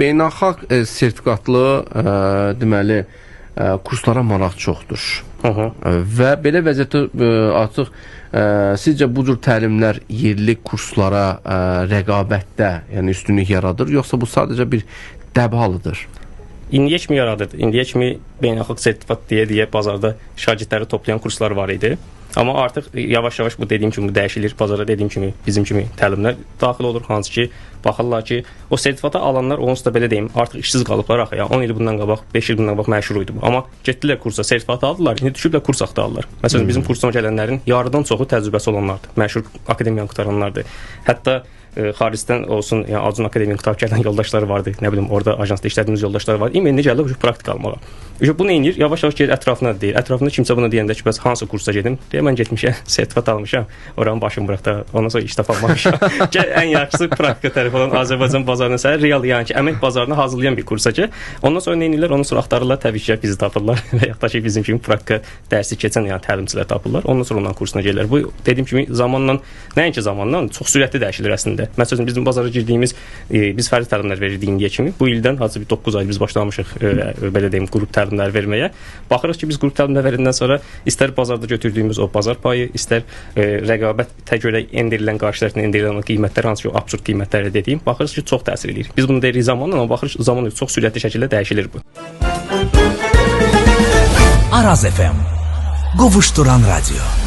beynəlxalq sertifikatlı deməli kurslara maraq çoxdur. Və belə vəziyyətdə artıq sizcə bu cür təlimlər yerli kurslara rəqabətdə, yəni üstünlük yaradır, yoxsa bu sadəcə bir dəb halıdır? İndiyə kimi yaradır. İndiyə kimi beynəlxalq sertifikat deyə bazarda şagirdləri toplayan kurslar var idi. Amma artıq yavaş-yavaş bu dediyim kimi dəyişilir. Bazara dediyim kimi bizim kimi təlimlər daxil olur, hansı ki baxırlar ki, o sertifikatı alanlar onsuz da belə deyim, artıq işsiz qalıblar axı ya. 10 il bundan qabaq, 5 il bundan qabaq məşhur idi bu. Amma getdilər kursa, sertifikat aldılar, indi düşüblər kurs axtarırlar. Məsələn, bizim kursuma gələnlərin yarıdan çoxu təcrübəsi olanlardır, məşhur akademiyanı qutaranlardır. Hətta xaricdən olsun, yəni Acun Akademiyaya qutarıb gələn yoldaşları vardı, nə bilim, orada ajansda işlədiyimiz yoldaşlar var. İndi gəlib praktik almağa. Bu nə edir? Yavaş-yavaş gedir ətrafına deyir. Ətrafında kimsə buna deyəndə ki, bəs hansı kursa gedim? Deyə mən getmişəm, sertifikat almışam. Oranın başını bıraq da, ondan sonra iş tapamamışam. Ən yaxşısı praktika tərəfi olan Azərbaycan bazarına sələ real, yəni ki, əmək bazarına hazırlayan bir kursa ki, ondan sonra nə edirlər? Ondan sonra axtarırlar, təbii ki, bizi tapırlar və yaxud da ki, bizim kimi praktika dərsi keçən yəni təlimçilər tapırlar. Ondan sonra ondan kursuna gəlirlər. Bu dediyim kimi zamanla, nəinki zamanla, çox sürətli dəyişilir əslində. Məsələn, bizim bazara girdiyimiz, biz fərdi təlimlər verirdik indiyə kimi. Bu ildən hardasa bir 9 ay biz başlamışıq, belə deyim, qrup təlimlər verməyə. Baxırıq ki, biz qrup təlimlər verəndən sonra istər bazarda götürdüyümüz o bazar payı, istər rəqabətə görə endirilən qarşı tərəfdən endirilən qiymətlər, hansı ki, o absurd qiymətləri dediyim, baxırıq ki, çox təsir edir. Biz bunu deyirik zamanla, amma baxırıq zaman çox sürətli şəkildə dəyişilir bu. Araz FM, qovuşduran radio.